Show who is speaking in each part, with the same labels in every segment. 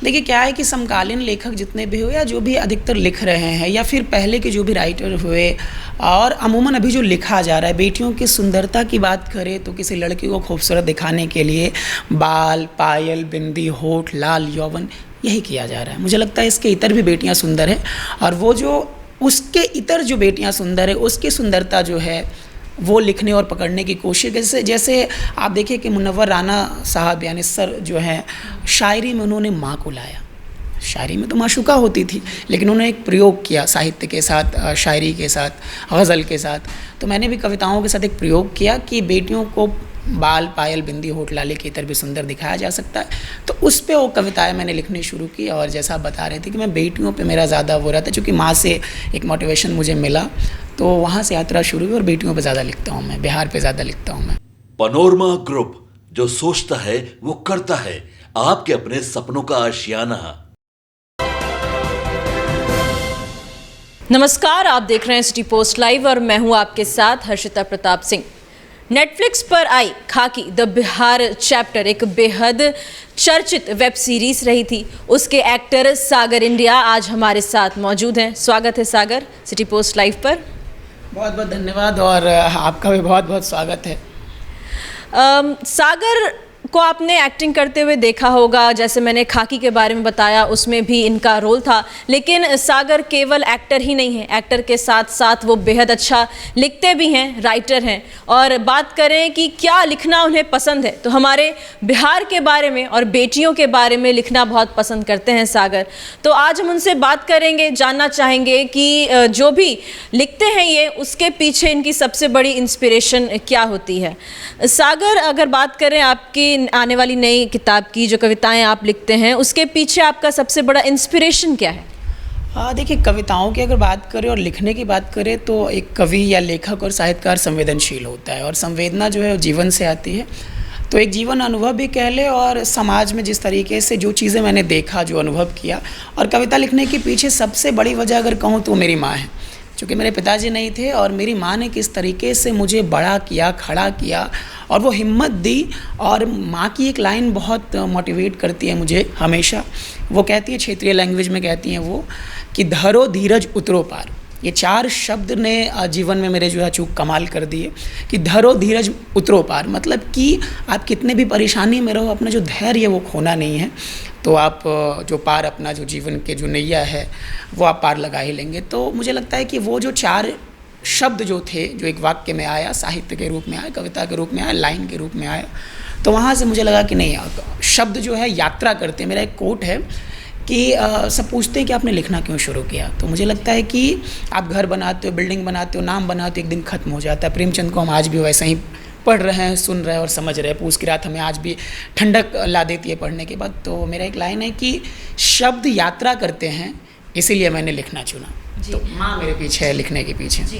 Speaker 1: देखिए क्या है कि समकालीन लेखक जितने भी हुए या जो भी अधिकतर लिख रहे हैं या फिर पहले के जो भी राइटर हुए और अमूमन अभी जो लिखा जा रहा है, बेटियों की सुंदरता की बात करें तो किसी लड़की को खूबसूरत दिखाने के लिए बाल, पायल, बिंदी, होठ, लाल, यौवन यही किया जा रहा है। मुझे लगता है इसके इतर भी बेटियां सुंदर हैं और वो जो उसके इतर जो बेटियां सुंदर है उसकी सुंदरता जो है वो लिखने और पकड़ने की कोशिश। जैसे जैसे आप देखिए कि मुनव्वर राना साहब यानी सर जो हैं, शायरी में उन्होंने माँ को लाया। शायरी में तो माशूका होती थी, लेकिन उन्होंने एक प्रयोग किया साहित्य के साथ, शायरी के साथ, गज़ल के साथ। तो मैंने भी कविताओं के साथ एक प्रयोग किया कि बेटियों को बाल, पायल, बिंदी, होठ, लाली के इतर भी सुंदर दिखाया जा सकता है। तो उस पे वो कविताएं मैंने लिखनी शुरू की और जैसा आप बता रहे थे कि मैं बेटियों पे मेरा ज़्यादा वो रहता है, चूँकि माँ से एक मोटिवेशन मुझे मिला तो वहाँ से यात्रा शुरू हुई और बेटियों पे ज़्यादा लिखता हूँ मैं, बिहार पे ज़्यादा लिखता हूँ मैं।
Speaker 2: पनोरमा ग्रुप, जो सोचता है वो करता है, आपके अपने सपनों का आशियाना।
Speaker 3: नमस्कार, आप देख रहे हैं सिटी पोस्ट लाइव और मैं हूं आपके साथ हर्षिता प्रताप सिंह। नेटफ्लिक्स पर आई खाकी द बिहार चैप्टर एक बेहद चर्चित वेब सीरीज रही थी। उसके एक्टर सागर इंडिया आज हमारे साथ मौजूद हैं। स्वागत है सागर सिटी पोस्ट लाइव पर।
Speaker 1: बहुत बहुत धन्यवाद और आपका भी बहुत बहुत स्वागत है।
Speaker 3: सागर को आपने एक्टिंग करते हुए देखा होगा, जैसे मैंने खाकी के बारे में बताया उसमें भी इनका रोल था। लेकिन सागर केवल एक्टर ही नहीं है, एक्टर के साथ साथ वो बेहद अच्छा लिखते भी हैं, राइटर हैं। और बात करें कि क्या लिखना उन्हें पसंद है, तो हमारे बिहार के बारे में और बेटियों के बारे में लिखना बहुत पसंद करते हैं सागर। तो आज हम उनसे बात करेंगे, जानना चाहेंगे कि जो भी लिखते हैं ये, उसके पीछे इनकी सबसे बड़ी इंस्पिरेशन क्या होती है। सागर, अगर बात करें आपकी आने वाली नई किताब की, जो कविताएं आप लिखते हैं, उसके पीछे आपका सबसे बड़ा इंस्पिरेशन क्या है?
Speaker 1: देखिए, कविताओं की अगर बात करें और लिखने की बात करें तो एक कवि या लेखक और साहित्यकार संवेदनशील होता है और संवेदना जो है वो जीवन से आती है। तो एक जीवन अनुभव भी कह ले और समाज में जिस तरीके से जो चीज़ें मैंने देखा, जो अनुभव किया, और कविता लिखने के पीछे सबसे बड़ी वजह अगर कहूँ तो मेरी माँ है। चूँकि मेरे पिताजी नहीं थे और मेरी माँ ने किस तरीके से मुझे बड़ा किया, खड़ा किया और वो हिम्मत दी। और माँ की एक लाइन बहुत मोटिवेट करती है मुझे हमेशा। वो कहती है, क्षेत्रीय लैंग्वेज में कहती हैं वो, कि धरो धीरज उतरो पार। ये 4 शब्द ने जीवन में मेरे जो है चूक कमाल कर दिए कि धरो धीरज उतरो पार। मतलब कि आप कितने भी परेशानी में रहो, अपना जो धैर्य है वो खोना नहीं है, तो आप जो पार, अपना जो जीवन के जो नैया है वो आप पार लगा ही लेंगे। तो मुझे लगता है कि वो जो 4 शब्द जो थे, जो एक वाक्य में आया, साहित्य के रूप में आया, कविता के रूप में आया, लाइन के रूप में आया, तो वहाँ से मुझे लगा कि नहीं, शब्द जो है यात्रा करते हैं। मेरा एक कोट है कि सब पूछते हैं कि आपने लिखना क्यों शुरू किया, तो मुझे लगता है कि आप घर बनाते हो, बिल्डिंग बनाते हो, नाम बनाते हो, एक दिन ख़त्म हो जाता है। प्रेमचंद को हम आज भी वैसे ही पढ़ रहे हैं, सुन रहे हैं और समझ रहे हैं। पूस की रात हमें आज भी ठंडक ला देती है पढ़ने के बाद। तो मेरा एक लाइन है कि शब्द यात्रा करते हैं, इसीलिए मैंने लिखना चुना। तो माँ मेरे पीछे है, लिखने के पीछे जी।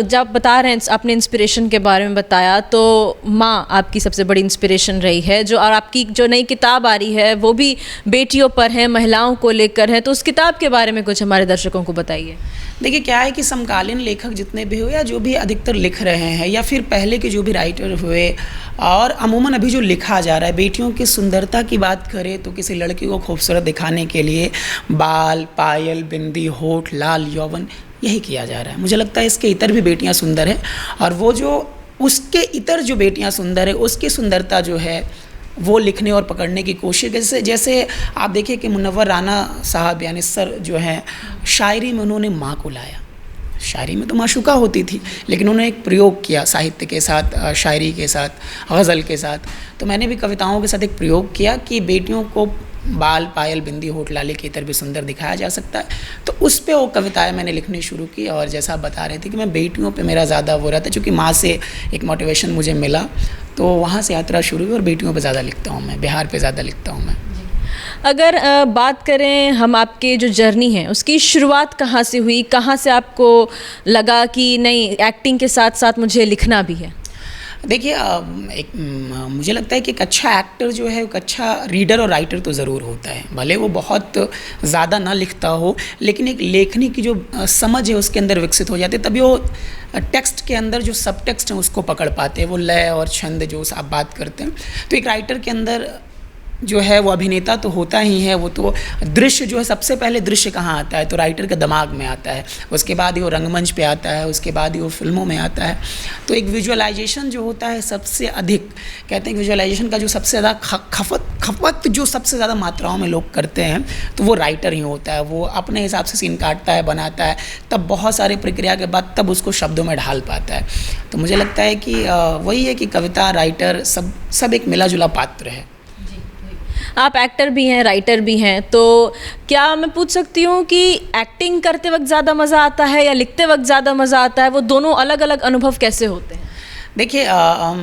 Speaker 3: जब बता रहे हैं अपने इंस्पिरेशन के बारे में बताया, तो माँ आपकी सबसे बड़ी इंस्पिरेशन रही है। जो और आपकी जो नई किताब आ रही है वो भी बेटियों पर है, महिलाओं को लेकर है, तो उस किताब के बारे में कुछ हमारे दर्शकों को बताइए।
Speaker 1: देखिए क्या है कि समकालीन लेखक जितने भी हुए या जो भी अधिकतर लिख रहे हैं या फिर पहले के जो भी राइटर हुए और अमूमन अभी जो लिखा जा रहा है, बेटियों की सुंदरता की बात करें तो किसी लड़की को खूबसूरत दिखाने के लिए बाल, पायल, बिंदी, होठ, लाल, यौवन यही किया जा रहा है। मुझे लगता है इसके इतर भी बेटियां सुंदर हैं और वो जो उसके इतर जो बेटियां सुंदर है उसकी सुंदरता जो है वो लिखने और पकड़ने की कोशिश। जैसे जैसे आप देखिए कि मुनव्वर राना साहब यानी सर जो हैं, शायरी में उन्होंने माँ को लाया। शायरी में तो माशूका होती थी, लेकिन उन्होंने एक प्रयोग किया साहित्य के साथ, शायरी के साथ, गज़ल के साथ। तो मैंने भी कविताओं के साथ एक प्रयोग किया कि बेटियों को बाल, पायल, बिंदी, होठ, लाली के इतर भी सुंदर दिखाया जा सकता है। तो उस पे वो कविताएं मैंने लिखनी शुरू की और जैसा आप बता रहे थे कि मैं बेटियों पे मेरा ज़्यादा वो रहता है, चूँकि माँ से एक मोटिवेशन मुझे मिला, तो वहाँ से यात्रा शुरू हुई और बेटियों पे ज़्यादा लिखता हूँ मैं, बिहार पे ज़्यादा लिखता हूँ मैं।
Speaker 3: अगर बात करें हम आपके जो जर्नी है उसकी शुरुआत कहाँ से हुई, कहाँ से आपको लगा कि नहीं, एक्टिंग के साथ साथ मुझे लिखना भी है?
Speaker 1: देखिए, मुझे लगता है कि एक अच्छा एक्टर जो है एक अच्छा रीडर और राइटर तो ज़रूर होता है। भले वो बहुत ज़्यादा ना लिखता हो, लेकिन एक लेखनी की जो समझ है उसके अंदर विकसित हो जाती है, तभी वो टेक्स्ट के अंदर जो सब टेक्स्ट हैं उसको पकड़ पाते हैं, वो लय और छंद जो आप बात करते हैं। तो एक राइटर के अंदर जो है वो अभिनेता तो होता ही है, वो तो दृश्य जो है सबसे पहले दृश्य कहाँ आता है तो राइटर के दिमाग में आता है, उसके बाद ही वो रंगमंच पे आता है, उसके बाद ही वो फिल्मों में आता है। तो एक विजुअलाइजेशन जो होता है सबसे अधिक, कहते हैं कि विजुअलाइजेशन का जो सबसे ज़्यादा खपत जो सबसे ज़्यादा मात्राओं में लोग करते हैं तो वो राइटर ही होता है। वो अपने हिसाब से सीन काटता है, बनाता है, तब बहुत सारी प्रक्रिया के बाद तब उसको शब्दों में ढाल पाता है। तो मुझे लगता है कि वही है कि कविता, राइटर सब एक मिला जुला पात्र है।
Speaker 3: आप एक्टर भी हैं, राइटर भी हैं, तो क्या मैं पूछ सकती हूँ कि एक्टिंग करते वक्त ज़्यादा मज़ा आता है या लिखते वक्त ज़्यादा मज़ा आता है? वो दोनों अलग अलग अनुभव कैसे होते हैं?
Speaker 1: देखिए,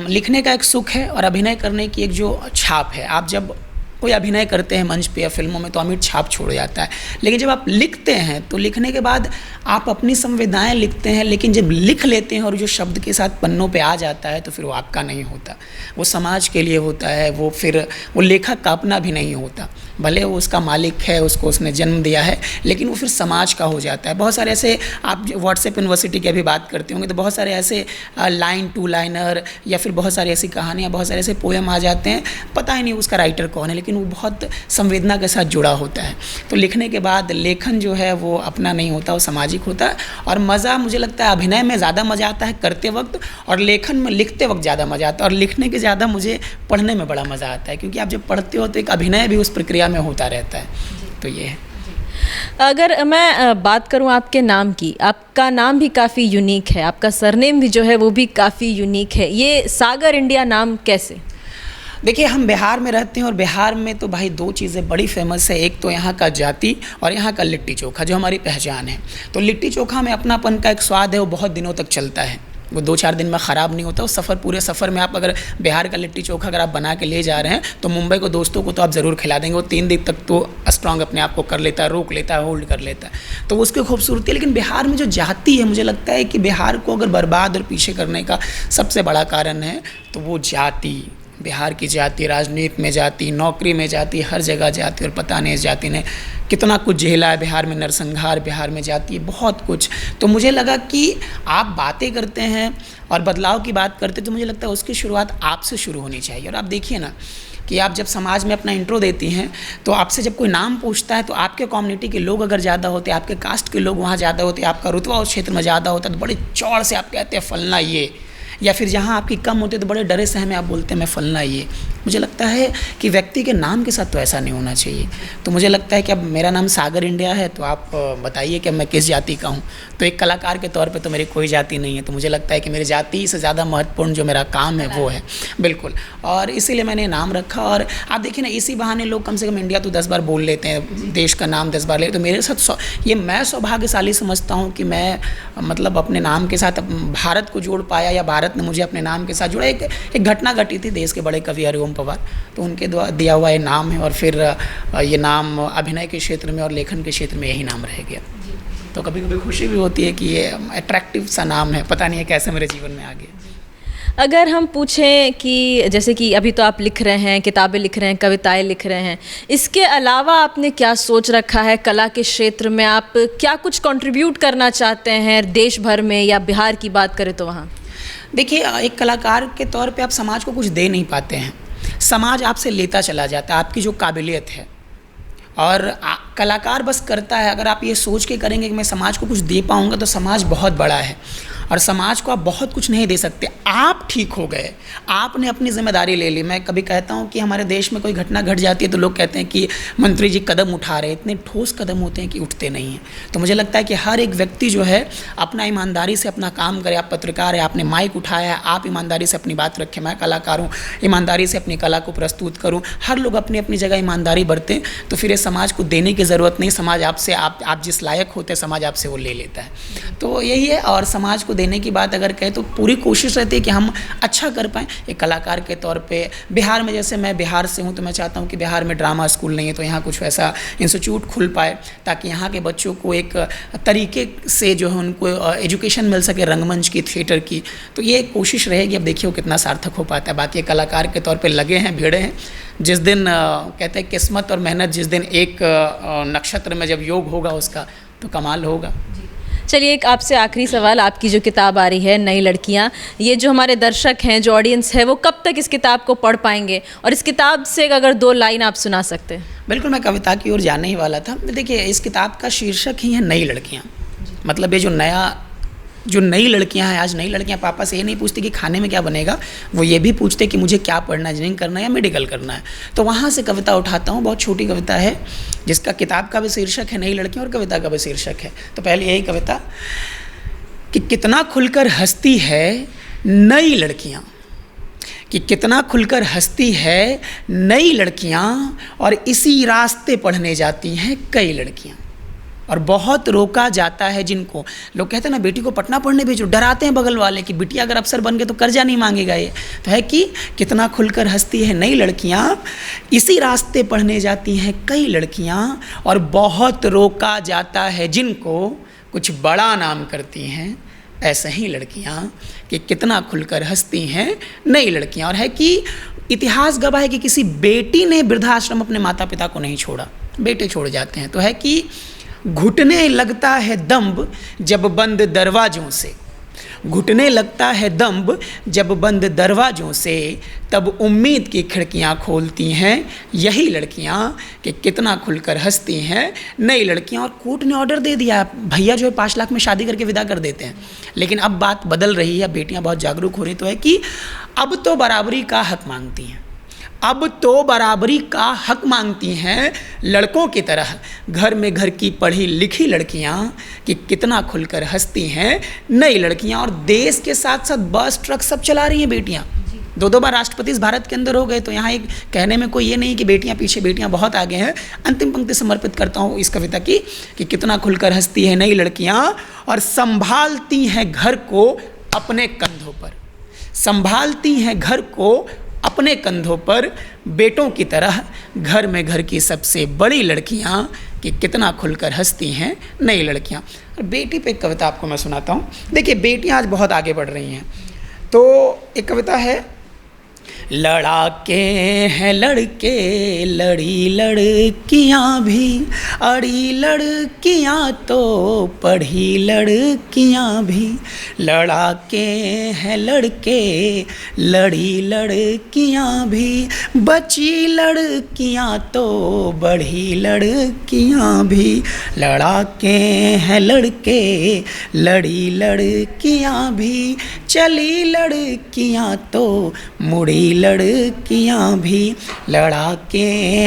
Speaker 1: लिखने का एक सुख है और अभिनय करने की एक जो छाप है। आप जब कोई अभिनय करते हैं मंच पे या फिल्मों में तो अमिट छाप छोड़ जाता है, लेकिन जब आप लिखते हैं तो लिखने के बाद आप अपनी संवेदनाएं लिखते हैं, लेकिन जब लिख लेते हैं और जो शब्द के साथ पन्नों पे आ जाता है तो फिर वो आपका नहीं होता, वो समाज के लिए होता है। वो फिर वो लेखक का अपना भी नहीं होता, भले वो उसका मालिक है, उसको उसने जन्म दिया है, लेकिन वो फिर समाज का हो जाता है। बहुत सारे ऐसे, आप व्हाट्सएप यूनिवर्सिटी की अभी बात करते होंगे तो बहुत सारे ऐसे लाइन टू लाइनर या फिर बहुत सारी ऐसी कहानियाँ, बहुत सारे ऐसे पोएम आ जाते हैं, पता ही नहीं उसका राइटर कौन है, लेकिन वो बहुत संवेदना के साथ जुड़ा होता है। तो लिखने के बाद लेखन जो है वो अपना नहीं होता, वो सामाजिक होता है। और मज़ा मुझे लगता है अभिनय में ज़्यादा मज़ा आता है करते वक्त, और लेखन में लिखते वक्त ज़्यादा मज़ा आता है। और लिखने के ज़्यादा मुझे पढ़ने में बड़ा मज़ा आता है, क्योंकि आप जब पढ़ते हो तो एक अभिनय भी उस प्रक्रिया में होता रहता है। तो ये है।
Speaker 3: अगर मैं बात करूं आपके नाम की, आपका नाम भी काफ़ी यूनिक है, आपका सरनेम भी जो है वो भी काफ़ी यूनिक है। ये सागर इंडिया नाम कैसे?
Speaker 1: देखिए, हम बिहार में रहते हैं और बिहार में तो भाई दो चीज़ें बड़ी फेमस है, एक तो यहाँ का जाति और यहाँ का लिट्टी चोखा जो हमारी पहचान है। तो लिट्टी चोखा में अपनापन का एक स्वाद है, वो बहुत दिनों तक चलता है, वो 2-4 दिन में ख़राब नहीं होता। वो पूरे सफ़र में आप अगर बिहार का लिट्टी चोखा अगर आप बना के ले जा रहे हैं तो मुंबई को दोस्तों को तो आप ज़रूर खिला देंगे, वो 3 दिन तक तो स्ट्रॉन्ग अपने आप को कर लेता है, रोक लेता है, होल्ड कर लेता है। तो उसकी खूबसूरती है। लेकिन बिहार में जो जाति है, मुझे लगता है कि बिहार को अगर बर्बाद और पीछे करने का सबसे बड़ा कारण है तो वो जाति, बिहार की जाति, राजनीति में जाति, नौकरी में जाति, हर जगह जाति। और पता नहीं इस जाति ने कितना कुछ झेला है। बिहार में नरसंहार, बिहार में जाति, बहुत कुछ। तो मुझे लगा कि आप बातें करते हैं और बदलाव की बात करते हैं तो मुझे लगता है उसकी शुरुआत आपसे शुरू होनी चाहिए। और आप देखिए ना कि आप जब समाज में अपना इंट्रो देती हैं तो आपसे जब कोई नाम पूछता है तो आपके कम्युनिटी के लोग अगर ज़्यादा होते, आपके कास्ट के लोग वहाँ ज़्यादा होते, आपका रुतबा उस क्षेत्र में ज़्यादा होता तो बड़े चौड़ से आप कहते हैं फलना ये, या फिर जहाँ आपकी कम होती है तो बड़े डरे सहमे आप बोलते हैं मैं फलना ये। मुझे लगता है कि व्यक्ति के नाम के साथ तो ऐसा नहीं होना चाहिए। तो मुझे लगता है कि अब मेरा नाम सागर इंडिया है तो आप बताइए कि मैं किस जाति का हूँ। तो एक कलाकार के तौर पे तो मेरी कोई जाति नहीं है, तो मुझे लगता है कि मेरी जाति से ज़्यादा महत्वपूर्ण जो मेरा काम है वो है, बिल्कुल। और इसीलिए मैंने नाम रखा। और आप देखिए ना, इसी बहाने लोग कम से कम इंडिया तो 10 बार बोल लेते हैं, देश का नाम 10 बार ले। तो मेरे साथ ये मैं सौभाग्यशाली समझता हूँ कि मैं मतलब अपने नाम के साथ भारत को जोड़ पाया, या भारत ने मुझे अपने नाम के साथ जोड़ा। एक घटना घटी थी, देश के बड़े कवि हरिओम पवार, तो उनके द्वारा दिया हुआ ये नाम है। और फिर ये नाम अभिनय के क्षेत्र में और लेखन के क्षेत्र में यही नाम रह गया। तो कभी कभी खुशी भी होती है कि ये अट्रैक्टिव सा नाम है, पता नहीं है कैसे मेरे जीवन में आ गया।
Speaker 3: अगर हम पूछें कि जैसे कि अभी तो आप लिख रहे हैं, किताबें लिख रहे हैं, कविताएं लिख रहे हैं, इसके अलावा आपने क्या सोच रखा है कला के क्षेत्र में? आप क्या कुछ कंट्रीब्यूट करना चाहते हैं देश भर में, या बिहार की बात करें तो वहाँ?
Speaker 1: देखिए, एक कलाकार के तौर पे आप समाज को कुछ दे नहीं पाते हैं, समाज आपसे लेता चला जाता है आपकी जो काबिलियत है। और कलाकार बस करता है, अगर आप ये सोच के करेंगे कि मैं समाज को कुछ दे पाऊँगा, तो समाज बहुत बड़ा है और समाज को आप बहुत कुछ नहीं दे सकते। आप ठीक हो गए, आपने अपनी जिम्मेदारी ले ली। मैं कभी कहता हूँ कि हमारे देश में कोई घटना घट जाती है तो लोग कहते हैं कि मंत्री जी कदम उठा रहे हैं, इतने ठोस कदम होते हैं कि उठते नहीं हैं। तो मुझे लगता है कि हर एक व्यक्ति जो है अपना ईमानदारी से अपना काम करे। आप पत्रकार हैं, आपने माइक उठाया है, आप ईमानदारी से अपनी बात रखें। मैं कलाकार हूँ, ईमानदारी से अपनी कला को प्रस्तुत करूँ। हर लोग अपनी अपनी जगह ईमानदारी बरतें तो फिर ये समाज को देने की ज़रूरत नहीं। समाज आपसे, आप जिस लायक होते हैं समाज आपसे वो ले लेता है। तो यही है। और समाज को देने की बात अगर कहें तो पूरी कोशिश रहती है कि हम अच्छा कर पाएँ एक कलाकार के तौर पे। बिहार में, जैसे मैं बिहार से हूँ, तो मैं चाहता हूँ कि बिहार में ड्रामा स्कूल नहीं है तो यहाँ कुछ वैसा इंस्टीट्यूट खुल पाए ताकि यहाँ के बच्चों को एक तरीके से जो है उनको एजुकेशन मिल सके, रंगमंच की, थिएटर की। तो ये कोशिश रहेगी। अब देखिए वो कितना सार्थक हो पाता है। बाकी कलाकार के तौर पर लगे हैं, भिड़े हैं। जिस दिन कहते हैं किस्मत और मेहनत, जिस दिन एक नक्षत्र में जब योग होगा उसका, तो कमाल होगा।
Speaker 3: चलिए एक आपसे आखिरी सवाल, आपकी जो किताब आ रही है नई लड़कियां, ये जो हमारे दर्शक हैं, जो ऑडियंस है, वो कब तक इस किताब को पढ़ पाएंगे, और इस किताब से अगर 2 लाइन आप सुना सकते हैं।
Speaker 1: बिल्कुल, मैं कविता की ओर जाने ही वाला था। देखिए, इस किताब का शीर्षक ही है नई लड़कियाँ। मतलब ये जो नई लड़कियां हैं, आज नई लड़कियां पापा से ये नहीं पूछती कि खाने में क्या बनेगा, वो ये भी पूछते कि मुझे क्या पढ़ना है, इंजीनियरिंग करना है या मेडिकल करना है। तो वहाँ से कविता उठाता हूँ। बहुत छोटी कविता है जिसका किताब का भी शीर्षक है नई लड़कियां और कविता का भी शीर्षक है। तो पहले यही कविता कि कितना खुलकर हंसती है नई लड़कियाँ, कि कितना खुलकर हंसती है नई लड़कियाँ, और इसी रास्ते पढ़ने जाती हैं कई लड़कियाँ, और बहुत रोका जाता है जिनको। लोग कहते हैं ना, बेटी को पटना पढ़ने भेजो, डराते हैं बगल वाले कि बिटिया अगर अफसर बन गए तो कर्जा नहीं मांगेगा ये। तो है कि कितना खुलकर हंसती है नई लड़कियाँ, इसी रास्ते पढ़ने जाती हैं कई लड़कियाँ, और बहुत रोका जाता है जिनको, कुछ बड़ा नाम करती हैं ऐसे ही लड़कियाँ, कि कितना खुलकर हंसती हैं नई लड़कियाँ। और है कि इतिहास गवाह है कि किसी बेटी ने वृद्धाश्रम अपने माता पिता को नहीं छोड़ा, बेटे छोड़ जाते हैं। तो है कि घुटने लगता है दम्ब जब बंद दरवाज़ों से, घुटने लगता है दम्ब जब बंद दरवाज़ों से, तब उम्मीद की खिड़कियां खोलती हैं यही लड़कियां, कि कितना खुलकर हंसती हैं नई लड़कियां। और कोर्ट ने ऑर्डर दे दिया, भैया जो है 5 लाख में शादी करके विदा कर देते हैं। लेकिन अब बात बदल रही है, बेटियां बहुत जागरूक हो रही। तो है कि अब तो बराबरी का हक मांगती हैं, अब तो बराबरी का हक मांगती हैं लड़कों की तरह घर में घर की पढ़ी लिखी लड़कियां, कि कितना खुलकर हंसती हैं नई लड़कियां। और देश के साथ साथ बस ट्रक सब चला रही हैं बेटियां। 2 बार राष्ट्रपति इस भारत के अंदर हो गए। तो यहाँ एक कहने में कोई ये नहीं कि बेटियां पीछे, बेटियां बहुत आगे हैं। अंतिम पंक्ति समर्पित करता हूँ इस कविता की, कि कितना खुलकर हंसती है नई लड़कियां, और संभालती हैं घर को अपने कंधों पर, संभालती हैं घर को अपने कंधों पर बेटों की तरह, घर में घर की सबसे बड़ी लड़कियां, कि कितना खुलकर हंसती हैं नई लड़कियां। और बेटी पे एक कविता आपको मैं सुनाता हूँ। देखिए, बेटियां आज बहुत आगे बढ़ रही हैं। तो एक कविता है, लड़ाके हैं लड़के, लड़ी लड़कियां भी, अड़ी लड़कियां तो पढ़ी लड़कियां भी। लड़ाके हैं लड़के, लड़ी लड़कियां भी, बची लड़कियां तो बढ़ी लड़कियां भी। लड़ाके हैं लड़के, लड़ी लड़कियां भी, चली लड़कियां तो मुड़ी लड़कियां भी। लड़ाके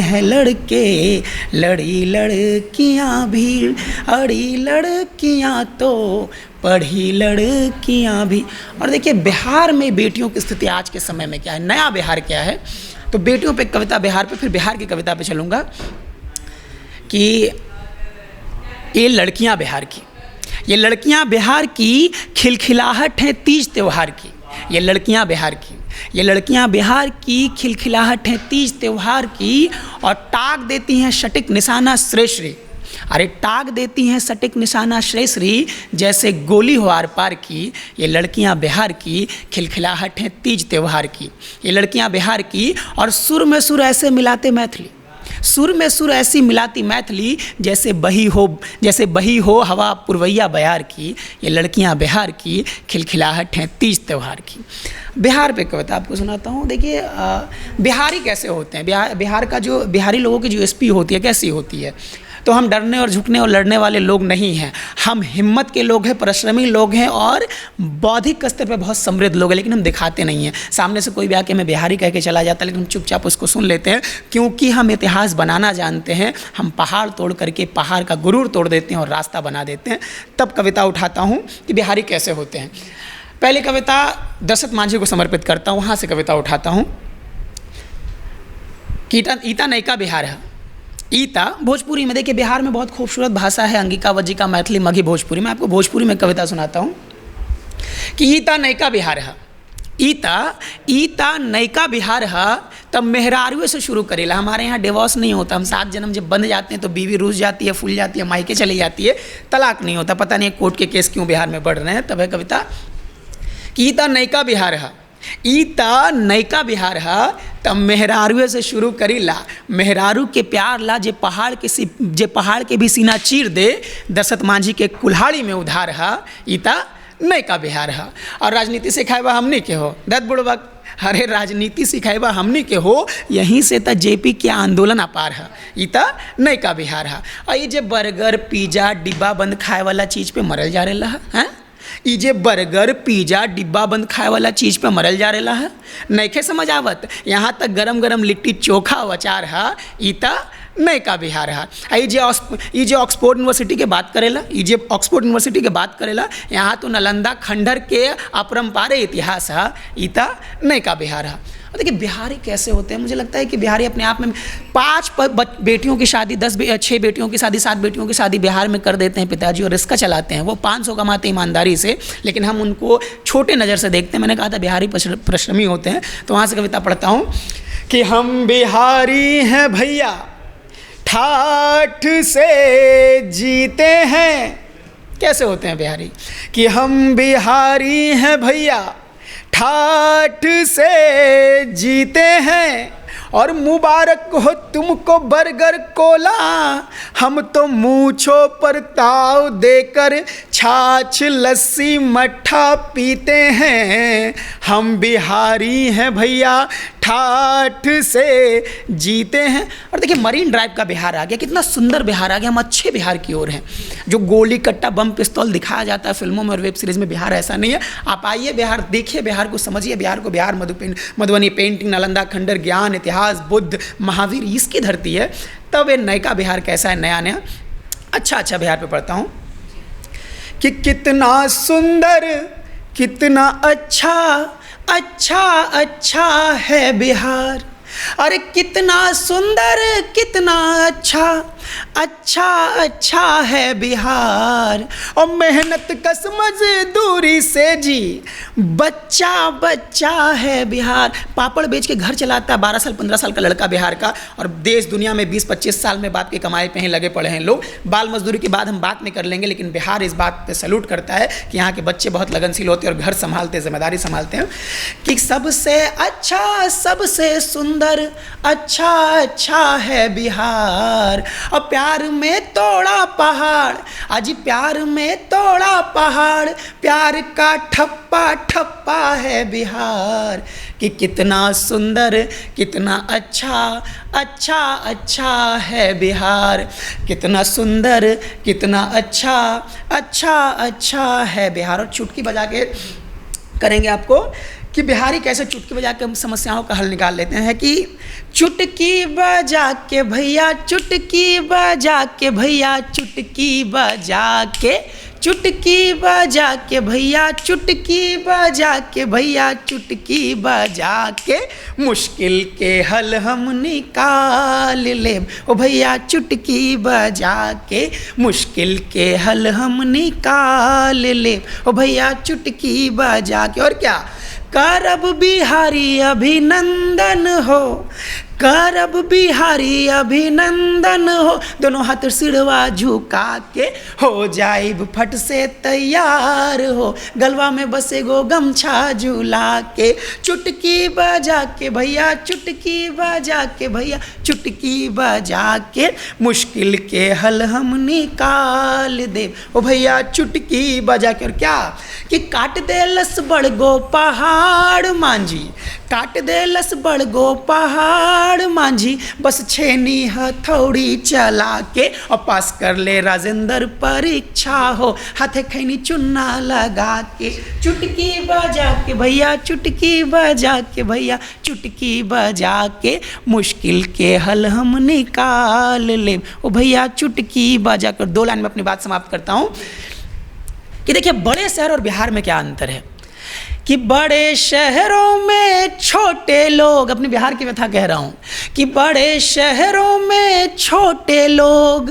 Speaker 1: हैं लड़के, लड़ी लड़कियां भी, अड़ी लड़कियां तो पढ़ी लड़कियां भी। और देखिए, बिहार में बेटियों की स्थिति आज के समय में क्या है, नया बिहार क्या है। तो बेटियों पे कविता बिहार पे, फिर बिहार की कविता पे चलूँगा, कि ये लड़कियां बिहार की, ये लड़कियां बिहार की खिलखिलाहट हैं तीज त्योहार की। ये लड़कियां बिहार की, ये लड़कियां बिहार की खिलखिलाहट हैं तीज त्योहार की, और टाक देती हैं सटीक निशाना श्रेयश्री। अरे टाक देती हैं सटीक निशाना श्रेयश्री, जैसे गोली हो आर पार की। ये लड़कियां बिहार की खिलखिलाहट हैं तीज त्योहार की। ये लड़कियां बिहार की, और सुर में सुर ऐसे मिलाते मैथिली, सुर में सुर ऐसी मिलाती मैथिली, जैसे बही हो हवा पुरवैया बयार की। ये लड़कियां बिहार की खिलखिलाहट हैं तीज त्योहार की। बिहार पे कविता आपको सुनाता हूँ। देखिए, बिहारी कैसे होते हैं, बिहार का जो बिहारी लोगों की जो एसपी होती है कैसी होती है। तो हम डरने और झुकने और लड़ने वाले लोग नहीं हैं, हम हिम्मत के लोग हैं, परिश्रमी लोग हैं, और बौद्धिक स्तर पे बहुत समृद्ध लोग हैं, लेकिन हम दिखाते नहीं हैं। सामने से कोई भी आके मैं बिहारी कह के चला जाता है, लेकिन हम चुपचाप उसको सुन लेते हैं, क्योंकि हम इतिहास बनाना जानते हैं। हम पहाड़ तोड़ करके पहाड़ का गुरूर तोड़ देते हैं और रास्ता बना देते हैं। तब कविता उठाता हूँ कि बिहारी कैसे होते हैं। पहली कविता दशरथ मांझी को समर्पित करता हूँ, वहाँ से कविता उठाता हूँ कि ईता नयका बिहार है। ईता भोजपुरी में, देखिए बिहार में बहुत खूबसूरत भाषा है, अंगिका, वज्जिका, मैथिली, मगही, भोजपुरी। मैं आपको भोजपुरी में कविता सुनाता हूँ कि ईता नयका बिहार है। ईता नयका बिहार है, तब मेहरारुए से शुरू करेला। हमारे यहाँ डिवोर्स नहीं होता, हम 7 जन्म जब बंध जाते हैं तो बीवी रूस जाती है, फूल जाती है, मायके चली जाती है, तलाक नहीं होता। पता नहीं कोर्ट के केस क्यों बिहार में बढ़ रहे हैं। तब है कविता कि ईता नयका बिहार है, ई त नयका बिहार है त मेहरारू से शुरू करी ला। मेहरारू के प्यार ला जे पहाड़ के भी सीना चीर दे, दशरथ मांझी के कुल्हाड़ी में उधार है। ई त नयका बिहार है। और राजनीति सिखाएबा हमनी के हो दत बुड़बक, अरे राजनीति सिखाएबा हमनी के हो, यहीं से त जेपी के आंदोलन अपार है। ई त नयका बिहार है। और ये जे बर्गर पिज्जा डिब्बा बंद खाए वाला चीज़ पे मरल जा रहा है, ई जे बर्गर पिज्जा डिब्बा बंद खाए वाला चीज़ पे मरल जा रहा है, नइखे समझ आवत। यहाँ तक गरम गरम लिट्टी चोखा अचार है, ई त नयका बिहार है। ई जे ऑक्सफोर्ड यूनिवर्सिटी के बात करेला, यहाँ तो नालंदा खंडहर के अपरंपारे इतिहास है, ई त नयका बिहार है। और देखिए बिहारी कैसे होते हैं, मुझे लगता है कि बिहारी अपने आप में 5 बेटियों की शादी, 6 बेटियों की शादी, 7 बेटियों की शादी बिहार में कर देते हैं पिताजी और रिस्का चलाते हैं। वो 500 कमाते हैं ईमानदारी से, लेकिन हम उनको छोटे नज़र से देखते हैं। मैंने कहा था बिहारी परिश्रमी होते हैं, तो वहाँ से कविता पढ़ता हूँ कि हम बिहारी हैं भैया ठाठ से जीते हैं। कैसे होते हैं बिहारी कि हम बिहारी हैं भैया ठाठ से जीते हैं, और मुबारक हो तुमको बर्गर कोला, हम तो मूंछों पर ताव देकर छाछ लस्सी मट्ठा पीते हैं। हम बिहारी हैं भैया ठाठ से जीते हैं। और देखिए मरीन ड्राइव का बिहार आ गया, कितना सुंदर बिहार आ गया। हम अच्छे बिहार की ओर हैं। जो गोली कट्टा बम पिस्तौल दिखाया जाता है फिल्मों में और वेब सीरीज़ में, बिहार ऐसा नहीं है। आप आइए बिहार, देखिए बिहार को, समझिए बिहार को। बिहार मधुबनी पेंटिंग, नालंदा खंडहर, ज्ञान, इतिहास, बुद्ध, महावीर, इसकी धरती है। तब ये नयका बिहार कैसा है, नया नया अच्छा बिहार पे पढ़ता हूँ कि कितना सुंदर कितना अच्छा है बिहार। अरे कितना सुंदर कितना अच्छा है बिहार। और मेहनत कस मजदूरी से जी बच्चा है बिहार। पापड़ बेच के घर चलाता है 12 साल 15 साल का लड़का बिहार का, और देश दुनिया में 20-25 साल में बाप की कमाई पे ही लगे पड़े हैं लोग। बाल मजदूरी की बात हम बात में कर लेंगे, लेकिन बिहार इस बात पे सैल्यूट करता है कि यहाँ के बच्चे बहुत लगनशील होते हैं और घर संभालते हैं, जिम्मेदारी संभालते हैं। कि सबसे अच्छा सबसे सुंदर अच्छा है बिहार। और प्यार में तोड़ा पहाड़, आज प्यार में तोड़ा पहाड़, प्यार का ठप्पा है बिहार। कि कितना सुंदर कितना अच्छा है बिहार। कितना सुंदर कितना अच्छा है बिहार। और चुटकी बजा के करेंगे आपको कि बिहारी कैसे चुटकी बजा के समस्याओं का हल निकाल लेते हैं। कि चुटकी बजा के भैया चुटकी बजा के भैया चुटकी बजा के, चुटकी बजा के भैया चुटकी बजा के भैया चुटकी बजा के, मुश्किल के हल हम निकाल लेब। ओ भैया चुटकी बजा के मुश्किल के हल हम निकाल लेब। ओ भैया चुटकी बजा के। और क्या करब बिहारी अभिनंदन हो, करब बिहारी अभिनंदन हो, दोनों हाथ सिरवा झुका के हो जाइब फट से तैयार हो, गलवा में बसे गो गमछा झूला के। चुटकी बजा के भैया चुटकी बजा के भैया चुटकी बजा के, मुश्किल के हल हम निकाल दे। ओ भैया चुटकी बजा के। और क्या कि काट दे लस बड़ गो पहाड़ मांझी, काट दे लस बड़ गो पहाड़ मांझी, बस छेनी हथौड़ी चला के और पास कर ले राजेंद्र परीक्षा हो, हाथे खैनी चुन्ना लगा के। चुटकी बजा के भैया चुटकी बजा के भैया चुटकी बजा के, मुश्किल के हल हम निकाल ले। ओ भैया चुटकी बजा कर। 2 लाइन में अपनी बात समाप्त करता हूँ कि देखिए बड़े शहर और बिहार में क्या अंतर है। कि बड़े शहरों में छोटे लोग, अपने बिहार की व्यथा कह रहा हूँ, कि बड़े शहरों में छोटे लोग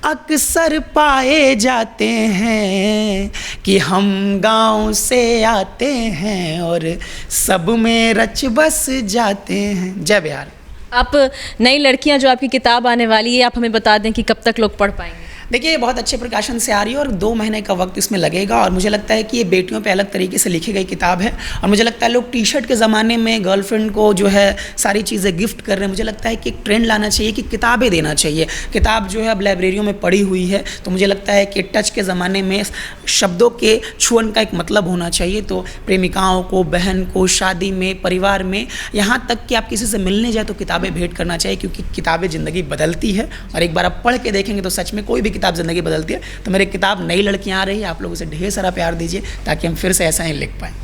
Speaker 1: अक्सर पाए जाते हैं, कि हम गांव से आते हैं और सब में रच बस जाते हैं। जय बिहार।
Speaker 3: आप नई लड़कियां जो आपकी किताब आने वाली है, आप हमें बता दें कि कब तक लोग पढ़ पाएंगे।
Speaker 1: देखिए, ये बहुत अच्छे प्रकाशन से आ रही है और 2 महीने का वक्त इसमें लगेगा और मुझे लगता है कि ये बेटियों पे अलग तरीके से लिखी गई किताब है। और मुझे लगता है लोग टी-शर्ट के ज़माने में गर्लफ्रेंड को जो है सारी चीज़ें गिफ्ट कर रहे हैं। मुझे लगता है कि एक ट्रेंड लाना चाहिए कि किताबें देना चाहिए। किताब जो है अब लाइब्रेरियों में पड़ी हुई है, तो मुझे लगता है कि टच के ज़माने में शब्दों के छुअन का एक मतलब होना चाहिए। तो प्रेमिकाओं को, बहन को, शादी में, परिवार में, यहाँ तक कि आप किसी से मिलने जाए तो किताबें भेंट करना चाहिए, क्योंकि किताबें ज़िंदगी बदलती है। और एक बार आप पढ़ के देखेंगे तो सच में कोई भी किताब ज़िंदगी बदलती है। तो मेरी किताब नई लड़कियां आ रही है, आप लोग उसे ढेर सारा प्यार दीजिए ताकि हम फिर से ऐसा ही लिख पाएँ।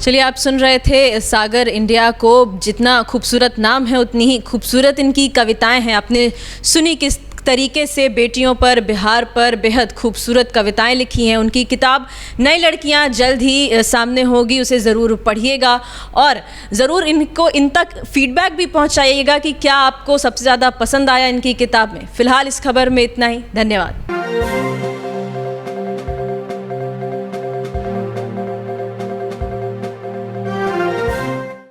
Speaker 3: चलिए, आप सुन रहे थे सागर इंडिया को। जितना खूबसूरत नाम है उतनी ही खूबसूरत इनकी कविताएं हैं। आपने सुनी किस तरीके से बेटियों पर, बिहार पर बेहद खूबसूरत कविताएं लिखी हैं। उनकी किताब नई लड़कियां जल्द ही सामने होगी, उसे ज़रूर पढ़िएगा और ज़रूर इन तक फीडबैक भी पहुंचाइएगा कि क्या आपको सबसे ज़्यादा पसंद आया इनकी किताब में। फ़िलहाल इस खबर में इतना ही। धन्यवाद।